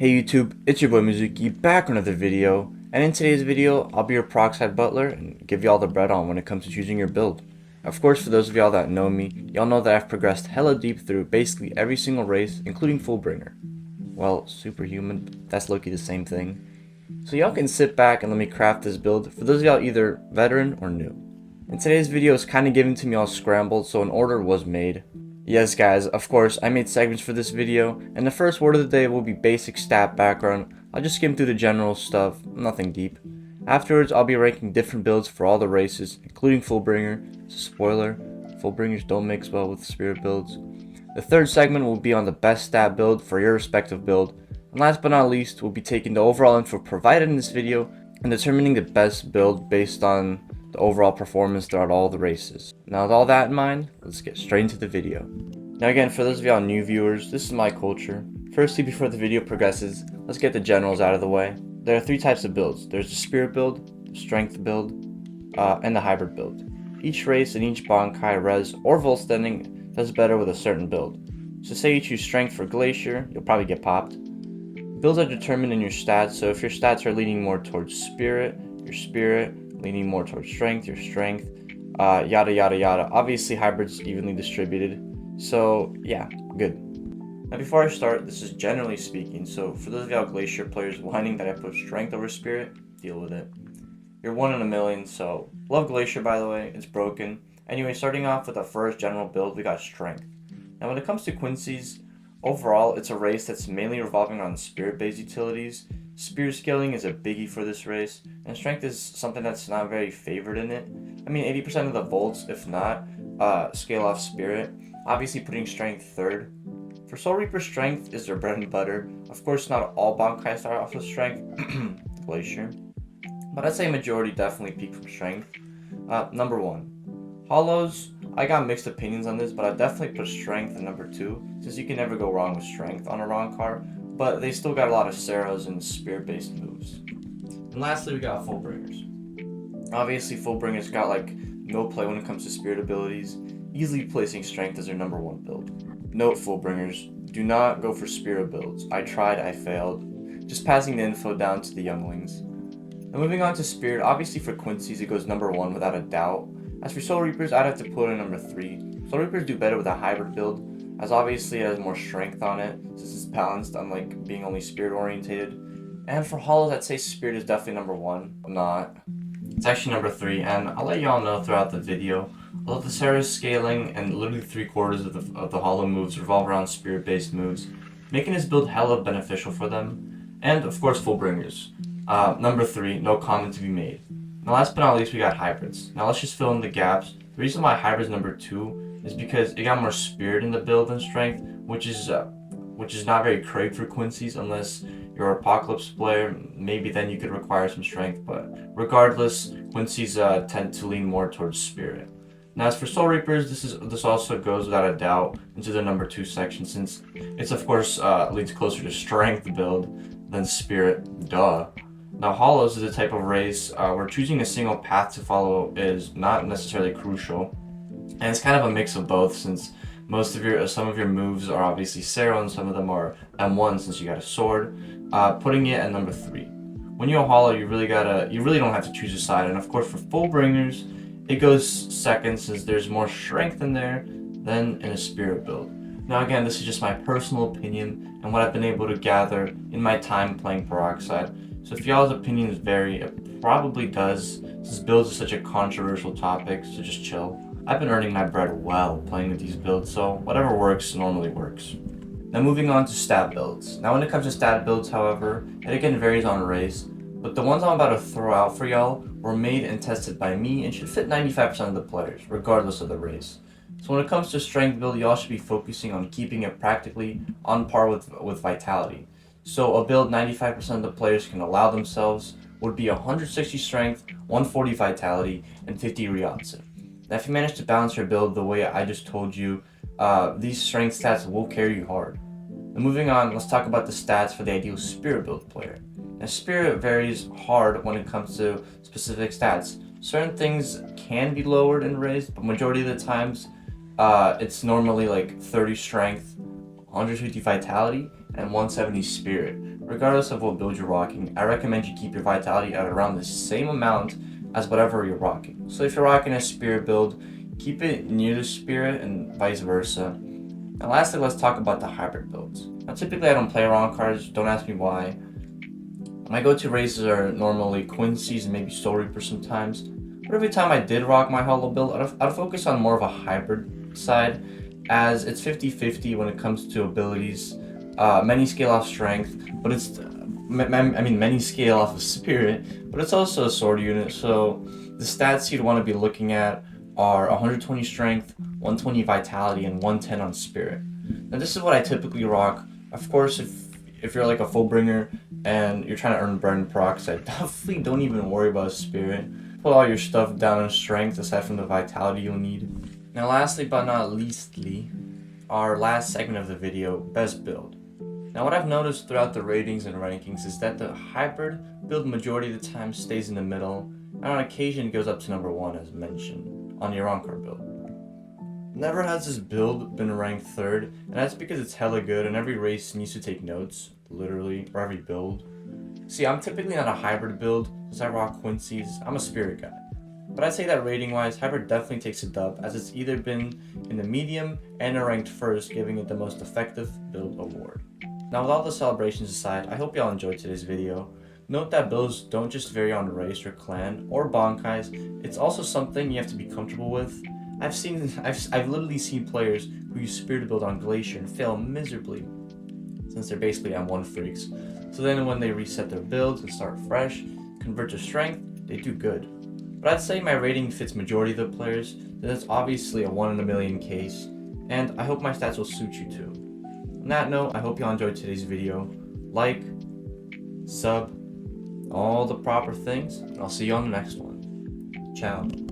Hey YouTube, it's your boy Mizuki back on another video, and in today's video, I'll be your Peroxide butler and give y'all the bread on when it comes to choosing your build. Of course, for those of y'all that know me, y'all know that I've progressed hella deep through basically every single race, including Fullbringer. Well, Superhuman, that's low-key the same thing. So y'all can sit back and let me craft this build for those of y'all either veteran or new. And today's video is kind of given to me all scrambled, so an order was made. Yes guys, of course, I made segments for this video, and the first word of the day will be basic stat background. I'll just skim through the general stuff, nothing deep. Afterwards, I'll be ranking different builds for all the races, including Fullbringer. Spoiler, Fullbringers don't mix well with Spirit builds. The third segment will be on the best stat build for your respective build. And last but not least, we'll be taking the overall info provided in this video and determining the best build based on the overall performance throughout all the races. Now with all that in mind, let's get straight into the video. Now again, for those of y'all new viewers, this is my culture. Firstly, before the video progresses, let's get the generals out of the way. There are three types of builds. There's the Spirit build, the Strength build, and the Hybrid build. Each race and each Bankai, Res, or Volstending does better with a certain build. So say you choose Strength for Glacier, you'll probably get popped. Builds are determined in your stats, so if your stats are leaning more towards Spirit, your Spirit, leaning more towards Strength, your Strength, yada yada yada. Obviously Hybrid's evenly distributed, so yeah, good. Now before I start, this is generally speaking, so for those of y'all Glacier players whining that I put Strength over Spirit, deal with it. You're one in a million, so love Glacier by the way, it's broken. Anyway, starting off with the first general build, we got Strength. Now when it comes to Quincy's, overall it's a race that's mainly revolving on Spirit-based utilities. Spirit scaling is a biggie for this race, and Strength is something that's not very favored in it. I mean, 80% of the volts, if not, scale off Spirit. Obviously putting Strength third. For Soul Reaper, Strength is their bread and butter. Of course, not all Bankai start off with Strength, Glacier, but I'd say majority definitely peak from Strength. Number 1. Hollows, I got mixed opinions on this, but I definitely put Strength at number 2, since you can never go wrong with Strength on a wrong car. But they still got a lot of Ceros and Spirit-based moves. And lastly, we got Fullbringers. Obviously, Fullbringers got like no play when it comes to Spirit abilities, easily placing Strength as their number 1 build. Note Fullbringers, do not go for Spirit builds. I tried, I failed. Just passing the info down to the younglings. And moving on to Spirit, obviously for Quincy's it goes number 1 without a doubt. As for Soul Reapers, I'd have to put in number 3. Soul Reapers do better with a Hybrid build, as obviously it has more strength on it, since it's balanced, unlike being only Spirit orientated. And for Hollows, I'd say Spirit is definitely number 1. I'm not. It's actually number 3, and I'll let y'all know throughout the video. Although the Ceres scaling and literally 3/4 of the Hollow moves revolve around Spirit-based moves, making this build hella beneficial for them. And of course, Fullbringers. Number 3, no comment to be made. Now last but not least, we got Hybrids. Now let's just fill in the gaps. The reason why Hybrids number 2 is because it got more Spirit in the build than Strength, which is not very great for Quincy's unless you're an Apocalypse player. Maybe then you could require some Strength, but regardless, Quincy's tend to lean more towards Spirit. Now as for Soul Reapers, this also goes without a doubt into the number 2 section, since it's of course leads closer to Strength build than Spirit, duh. Now Hollows is a type of race where choosing a single path to follow is not necessarily crucial. And it's kind of a mix of both, since some of your moves are obviously Cero and some of them are M1 since you got a sword, putting it at number 3. When you're a Hollow, you really don't have to choose a side, and of course for Fullbringers, it goes second since there's more strength in there than in a Spirit build. Now again, this is just my personal opinion and what I've been able to gather in my time playing Peroxide. So if y'all's opinions vary, it probably does, since builds is such a controversial topic, so just chill. I've been earning my bread well playing with these builds, so whatever works normally works. Now moving on to stat builds. Now when it comes to stat builds, however, it again varies on race, but the ones I'm about to throw out for y'all were made and tested by me and should fit 95% of the players, regardless of the race. So when it comes to Strength build, y'all should be focusing on keeping it practically on par with Vitality. So a build 95% of the players can allow themselves would be 160 Strength, 140 Vitality, and 50 Ryotsu. Now if you manage to balance your build the way I just told you, these Strength stats will carry you hard. Now moving on, let's talk about the stats for the ideal Spirit build player. Now Spirit varies hard when it comes to specific stats. Certain things can be lowered and raised, but majority of the times it's normally like 30 Strength, 150 Vitality, and 170 Spirit. Regardless of what build you're rocking, I recommend you keep your vitality at around the same amount as whatever you're rocking. So if you're rocking a spirit build, keep it near the spirit and vice versa. And lastly, let's talk about the hybrid builds. Now typically I don't play around cards, don't ask me why. My go-to races are normally Quincy's and maybe Soul Reaper sometimes. But every time I did rock my holo build, I'd focus on more of a hybrid side, as it's 50-50 when it comes to abilities. Many scale off strength, but many scale off of spirit, but it's also a sword unit, so the stats you'd want to be looking at are 120 strength, 120 vitality, and 110 on spirit. Now this is what I typically rock. Of course, if you're like a full bringer and you're trying to earn bread in peroxide, definitely don't even worry about spirit. Put all your stuff down in strength aside from the vitality you'll need. Now lastly but not leastly, our last segment of the video, best build. Now what I've noticed throughout the ratings and rankings is that the hybrid build majority of the time stays in the middle, and on occasion goes up to number 1 as mentioned on your on-card build. Never has this build been ranked 3rd, and that's because it's hella good and every race needs to take notes, literally, or every build. See, I'm typically not a hybrid build since I rock Quincy's, I'm a spirit guy. But I'd say that rating wise, hybrid definitely takes a dub, as it's either been in the medium and a ranked 1st, giving it the most effective build award. Now with all the celebrations aside, I hope y'all enjoyed today's video. Note that builds don't just vary on race or clan or bankais, it's also something you have to be comfortable with. I've literally seen players who use spirit build on Glacier and fail miserably, since they're basically M1 freaks. So then when they reset their builds and start fresh, convert to strength, they do good. But I'd say my rating fits majority of the players, that's obviously a 1 in a million case, and I hope my stats will suit you too. On that note, I hope y'all enjoyed today's video. Like, sub, all the proper things, and I'll see you on the next one. Ciao.